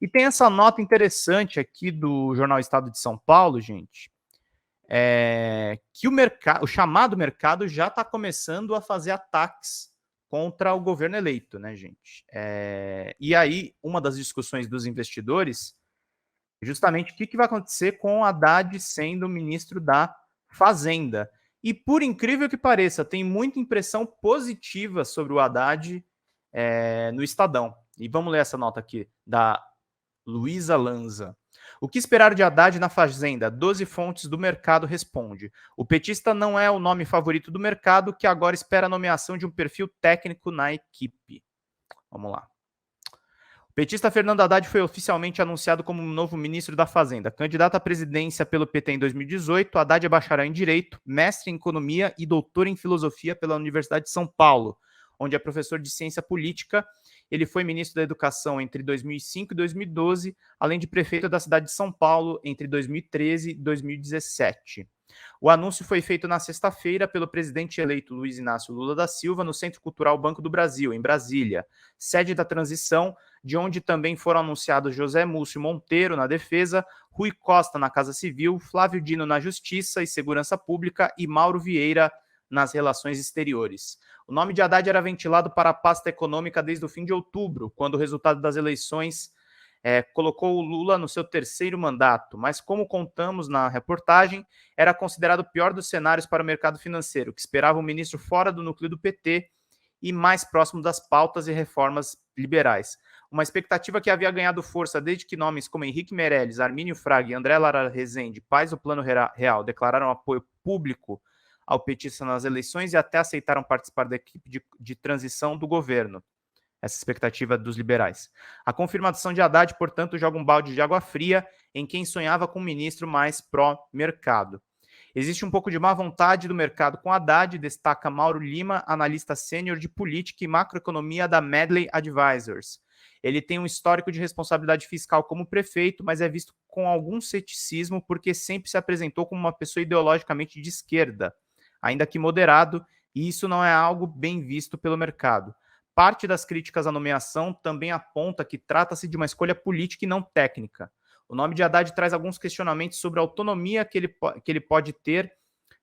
E tem essa nota interessante aqui do Jornal Estado de São Paulo, gente, que o chamado mercado já está começando a fazer ataques contra o governo eleito, né, gente? E aí, uma das discussões dos investidores é justamente o que vai acontecer com o Haddad sendo ministro da Fazenda. E por incrível que pareça, tem muita impressão positiva sobre o Haddad no Estadão. E vamos ler essa nota aqui, da Luísa Lanza. O que esperar de Haddad na Fazenda? 12 fontes do mercado responde. O petista não é o nome favorito do mercado, que agora espera a nomeação de um perfil técnico na equipe. Vamos lá. O petista Fernando Haddad foi oficialmente anunciado como novo ministro da Fazenda. Candidato à presidência pelo PT em 2018, Haddad é bacharel em Direito, mestre em Economia e doutor em Filosofia pela Universidade de São Paulo, onde é professor de Ciência Política. Ele foi ministro da Educação entre 2005 e 2012, além de prefeito da cidade de São Paulo entre 2013 e 2017. O anúncio foi feito na sexta-feira pelo presidente eleito Luiz Inácio Lula da Silva no Centro Cultural Banco do Brasil, em Brasília, sede da transição, de onde também foram anunciados José Múcio Monteiro na Defesa, Rui Costa na Casa Civil, Flávio Dino na Justiça e Segurança Pública e Mauro Vieira nas Relações Exteriores. O nome de Haddad era ventilado para a pasta econômica desde o fim de outubro, quando o resultado das eleições colocou o Lula no seu terceiro mandato, mas como contamos na reportagem, era considerado o pior dos cenários para o mercado financeiro, que esperava um ministro fora do núcleo do PT e mais próximo das pautas e reformas liberais. Uma expectativa que havia ganhado força desde que nomes como Henrique Meirelles, Armínio Fraga e André Lara Rezende, pais do Plano Real, declararam apoio público ao petista nas eleições e até aceitaram participar da equipe de transição do governo. Essa expectativa dos liberais. A confirmação de Haddad, portanto, joga um balde de água fria em quem sonhava com um ministro mais pró-mercado. Existe um pouco de má vontade do mercado com Haddad, destaca Mauro Lima, analista sênior de política e macroeconomia da Medley Advisors. Ele tem um histórico de responsabilidade fiscal como prefeito, mas é visto com algum ceticismo porque sempre se apresentou como uma pessoa ideologicamente de esquerda, ainda que moderado, e isso não é algo bem visto pelo mercado. Parte das críticas à nomeação também aponta que trata-se de uma escolha política e não técnica. O nome de Haddad traz alguns questionamentos sobre a autonomia que ele pode ter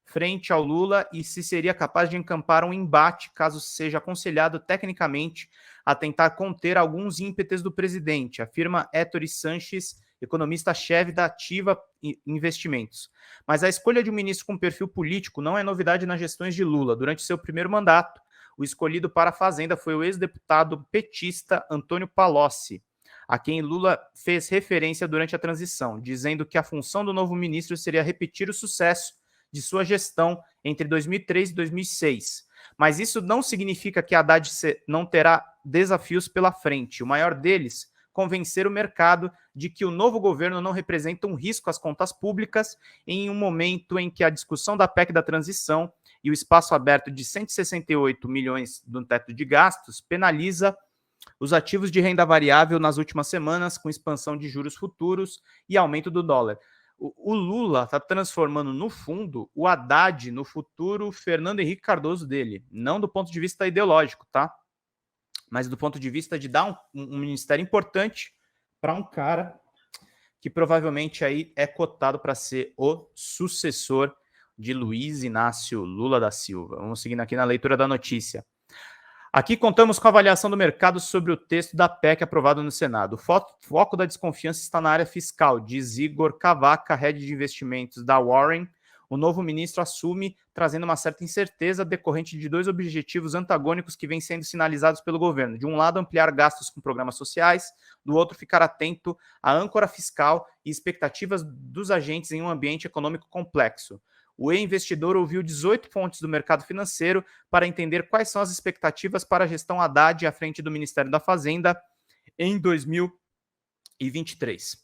frente ao Lula e se seria capaz de encampar um embate, caso seja aconselhado tecnicamente a tentar conter alguns ímpetos do presidente, afirma Héctor Sanches, economista-chefe da Ativa Investimentos. Mas a escolha de um ministro com perfil político não é novidade nas gestões de Lula. Durante seu primeiro mandato, o escolhido para a Fazenda foi o ex-deputado petista Antônio Palocci, a quem Lula fez referência durante a transição, dizendo que a função do novo ministro seria repetir o sucesso de sua gestão entre 2003 e 2006. Mas isso não significa que Haddad não terá desafios pela frente. O maior deles, convencer o mercado de que o novo governo não representa um risco às contas públicas em um momento em que a discussão da PEC da transição e o espaço aberto de 168 milhões do teto de gastos penaliza os ativos de renda variável nas últimas semanas, com expansão de juros futuros e aumento do dólar. O Lula está transformando, no fundo, o Haddad no futuro Fernando Henrique Cardoso dele. Não do ponto de vista ideológico, tá? Mas do ponto de vista de dar um ministério importante para um cara que provavelmente aí é cotado para ser o sucessor de Luiz Inácio Lula da Silva. Vamos seguindo aqui na leitura da notícia. Aqui contamos com a avaliação do mercado sobre o texto da PEC aprovado no Senado. O foco da desconfiança está na área fiscal, diz Igor Cavaca, head de investimentos da Warren. O novo ministro assume, trazendo uma certa incerteza decorrente de dois objetivos antagônicos que vêm sendo sinalizados pelo governo. De um lado, ampliar gastos com programas sociais, do outro, ficar atento à âncora fiscal e expectativas dos agentes em um ambiente econômico complexo. O investidor ouviu 18 fontes do mercado financeiro para entender quais são as expectativas para a gestão Haddad à frente do Ministério da Fazenda em 2023.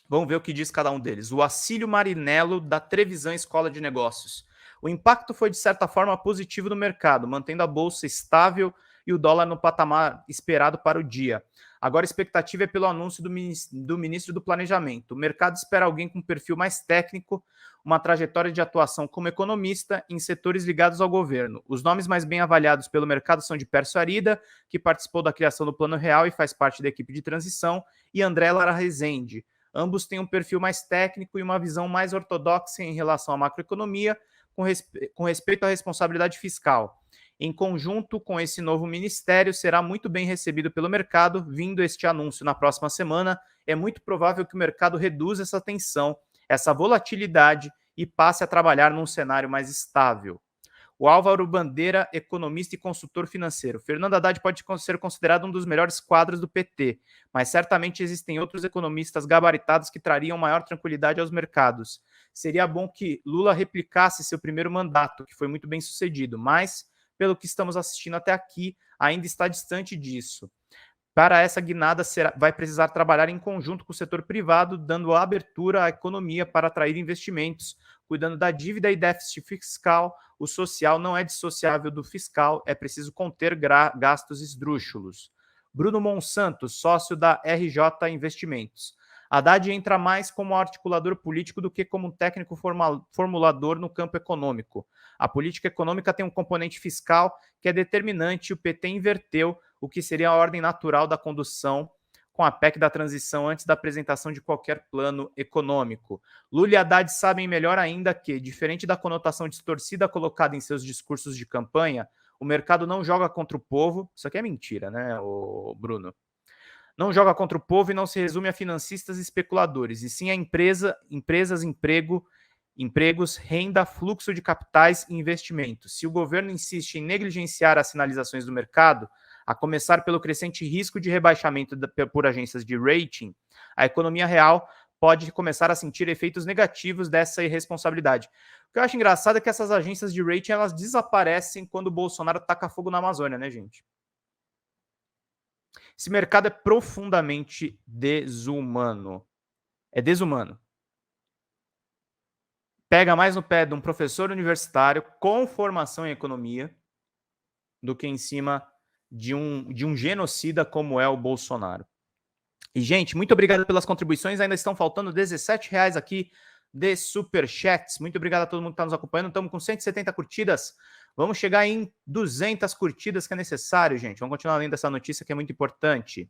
Vamos ver o que diz cada um deles. O Acílio Marinello, da Trevisan Escola de Negócios. O impacto foi, de certa forma, positivo no mercado, mantendo a bolsa estável e o dólar no patamar esperado para o dia. Agora a expectativa é pelo anúncio do ministro do Planejamento. O mercado espera alguém com perfil mais técnico, uma trajetória de atuação como economista em setores ligados ao governo. Os nomes mais bem avaliados pelo mercado são de Pércio Arida, que participou da criação do Plano Real e faz parte da equipe de transição, e André Lara Rezende. Ambos têm um perfil mais técnico e uma visão mais ortodoxa em relação à macroeconomia, com respeito à responsabilidade fiscal. Em conjunto com esse novo ministério, será muito bem recebido pelo mercado. Vindo este anúncio na próxima semana, é muito provável que o mercado reduza essa tensão, essa volatilidade e passe a trabalhar num cenário mais estável. O Álvaro Bandeira, economista e consultor financeiro. Fernando Haddad pode ser considerado um dos melhores quadros do PT, mas certamente existem outros economistas gabaritados que trariam maior tranquilidade aos mercados. Seria bom que Lula replicasse seu primeiro mandato, que foi muito bem sucedido, mas, pelo que estamos assistindo até aqui, ainda está distante disso. Para essa guinada, vai precisar trabalhar em conjunto com o setor privado, dando abertura à economia para atrair investimentos, cuidando da dívida e déficit fiscal. O social não é dissociável do fiscal, é preciso conter gastos esdrúxulos. Bruno Monsanto, sócio da RJ Investimentos. Haddad entra mais como articulador político do que como um técnico formulador no campo econômico. A política econômica tem um componente fiscal que é determinante e o PT inverteu o que seria a ordem natural da condução com a PEC da transição antes da apresentação de qualquer plano econômico. Lula e Haddad sabem melhor ainda que, diferente da conotação distorcida colocada em seus discursos de campanha, o mercado não joga contra o povo. Isso aqui é mentira, né, Bruno? Não joga contra o povo e não se resume a financistas e especuladores, e sim a empresas, empregos, renda, fluxo de capitais e investimentos. Se o governo insiste em negligenciar as sinalizações do mercado, a começar pelo crescente risco de rebaixamento por agências de rating, a economia real pode começar a sentir efeitos negativos dessa irresponsabilidade. O que eu acho engraçado é que essas agências de rating elas desaparecem quando o Bolsonaro taca fogo na Amazônia, né, gente? Esse mercado é profundamente desumano. É desumano. Pega mais no pé de um professor universitário com formação em economia do que em cima de um genocida como é o Bolsonaro. E, gente, muito obrigado pelas contribuições. Ainda estão faltando R$17 aqui de superchats. Muito obrigado a todo mundo que está nos acompanhando. Estamos com 170 curtidas. Vamos chegar em 200 curtidas, que é necessário, gente. Vamos continuar lendo essa notícia que é muito importante.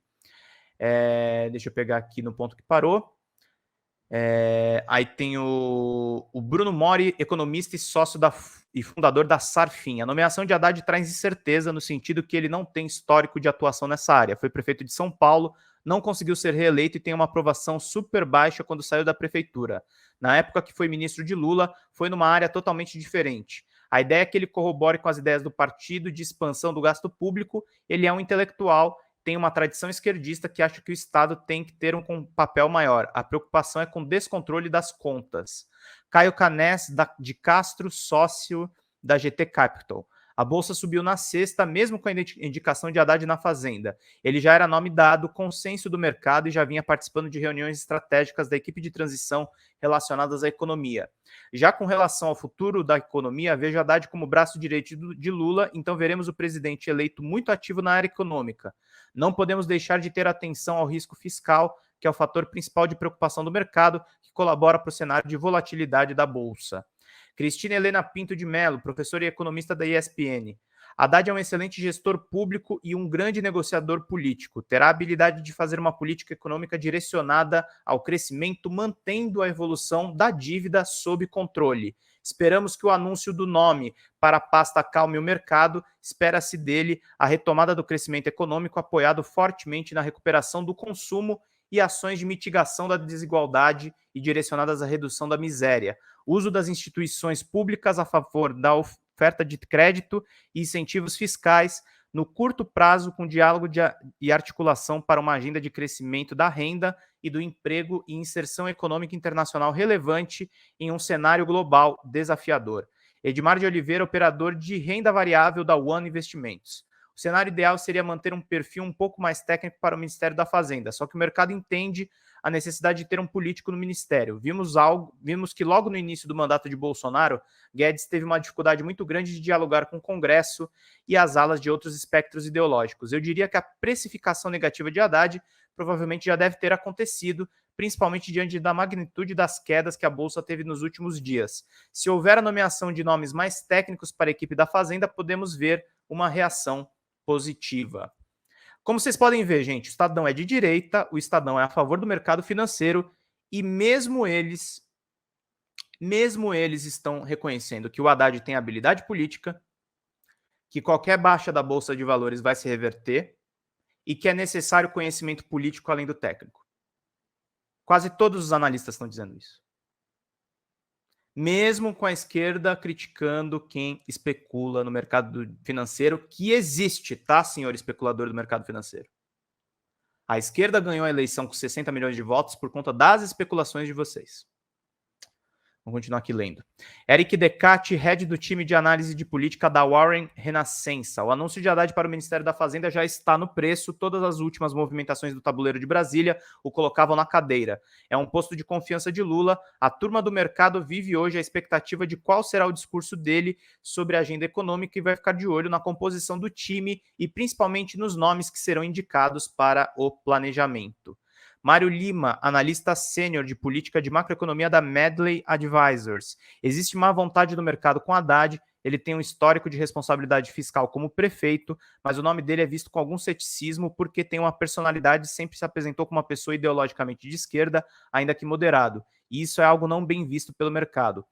Deixa eu pegar aqui no ponto que parou. Aí tem o Bruno Mori, economista e sócio e fundador da Sarfin. A nomeação de Haddad traz incerteza no sentido que ele não tem histórico de atuação nessa área. Foi prefeito de São Paulo, não conseguiu ser reeleito e tem uma aprovação super baixa quando saiu da prefeitura. Na época que foi ministro de Lula, foi numa área totalmente diferente. A ideia é que ele corrobore com as ideias do partido de expansão do gasto público. Ele é um intelectual, tem uma tradição esquerdista que acha que o Estado tem que ter um papel maior. A preocupação é com o descontrole das contas. Caio Canés, de Castro, sócio da GT Capital. A bolsa subiu na sexta, mesmo com a indicação de Haddad na Fazenda. Ele já era nome dado, consenso do mercado e já vinha participando de reuniões estratégicas da equipe de transição relacionadas à economia. Já com relação ao futuro da economia, vejo Haddad como braço direito de Lula, então veremos o presidente eleito muito ativo na área econômica. Não podemos deixar de ter atenção ao risco fiscal, que é o fator principal de preocupação do mercado, que colabora para o cenário de volatilidade da bolsa. Cristina Helena Pinto de Mello, professora e economista da ESPN. Haddad é um excelente gestor público e um grande negociador político. Terá a habilidade de fazer uma política econômica direcionada ao crescimento, mantendo a evolução da dívida sob controle. Esperamos que o anúncio do nome para a pasta acalme o mercado. Espera-se dele a retomada do crescimento econômico, apoiado fortemente na recuperação do consumo e ações de mitigação da desigualdade e direcionadas à redução da miséria. Uso das instituições públicas a favor da oferta de crédito e incentivos fiscais no curto prazo, com diálogo e articulação para uma agenda de crescimento da renda e do emprego e inserção econômica internacional relevante em um cenário global desafiador. Edmar de Oliveira, operador de renda variável da One Investimentos. O cenário ideal seria manter um perfil um pouco mais técnico para o Ministério da Fazenda, só que o mercado entende a necessidade de ter um político no ministério. Vimos que logo no início do mandato de Bolsonaro, Guedes teve uma dificuldade muito grande de dialogar com o Congresso e as alas de outros espectros ideológicos. Eu diria que a precificação negativa de Haddad provavelmente já deve ter acontecido, principalmente diante da magnitude das quedas que a Bolsa teve nos últimos dias. Se houver a nomeação de nomes mais técnicos para a equipe da Fazenda, podemos ver uma reação positiva. Como vocês podem ver, gente, o Estadão é de direita, o Estadão é a favor do mercado financeiro e mesmo eles estão reconhecendo que o Haddad tem habilidade política, que qualquer baixa da Bolsa de Valores vai se reverter e que é necessário conhecimento político além do técnico. Quase todos os analistas estão dizendo isso. Mesmo com a esquerda criticando quem especula no mercado financeiro, que existe, tá, senhor especulador do mercado financeiro? A esquerda ganhou a eleição com 60 milhões de votos por conta das especulações de vocês. Vamos continuar aqui lendo. Eric Decatti, head do time de análise de política da Warren Renascença. O anúncio de Haddad para o Ministério da Fazenda já está no preço. Todas as últimas movimentações do tabuleiro de Brasília o colocavam na cadeira. É um posto de confiança de Lula. A turma do mercado vive hoje a expectativa de qual será o discurso dele sobre a agenda econômica e vai ficar de olho na composição do time e principalmente nos nomes que serão indicados para o planejamento. Mário Lima, analista sênior de política de macroeconomia da Medley Advisors. Existe má vontade do mercado com Haddad, ele tem um histórico de responsabilidade fiscal como prefeito, mas o nome dele é visto com algum ceticismo porque tem uma personalidade e sempre se apresentou como uma pessoa ideologicamente de esquerda, ainda que moderado. E isso é algo não bem visto pelo mercado.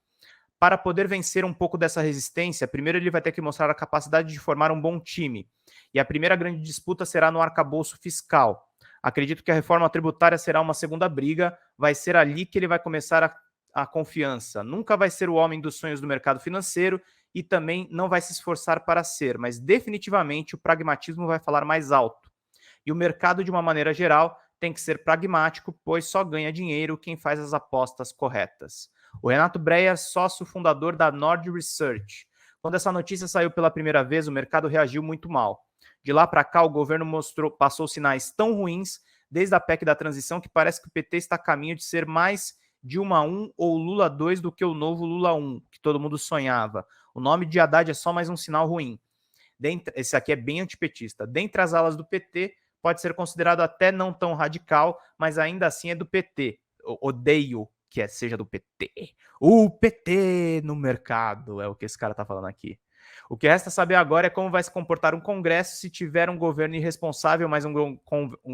Para poder vencer um pouco dessa resistência, primeiro ele vai ter que mostrar a capacidade de formar um bom time. E a primeira grande disputa será no arcabouço fiscal. Acredito que a reforma tributária será uma segunda briga, vai ser ali que ele vai começar a confiança. Nunca vai ser o homem dos sonhos do mercado financeiro e também não vai se esforçar para ser, mas definitivamente o pragmatismo vai falar mais alto. E o mercado, de uma maneira geral, tem que ser pragmático, pois só ganha dinheiro quem faz as apostas corretas. O Renato Breyer, sócio fundador da Nord Research. Quando essa notícia saiu pela primeira vez, o mercado reagiu muito mal. De lá para cá, o governo passou sinais tão ruins, desde a PEC da transição, que parece que o PT está a caminho de ser mais Dilma 1 ou Lula 2 do que o novo Lula 1, que todo mundo sonhava. O nome de Haddad é só mais um sinal ruim. Esse aqui é bem antipetista. Dentre as alas do PT, pode ser considerado até não tão radical, mas ainda assim é do PT. Odeio que seja do PT. O PT no mercado, é o que esse cara está falando aqui. O que resta saber agora é como vai se comportar um Congresso se tiver um governo irresponsável, mas um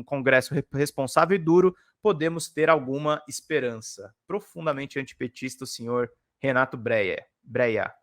Congresso responsável e duro, podemos ter alguma esperança. Profundamente antipetista o senhor Renato Breyer.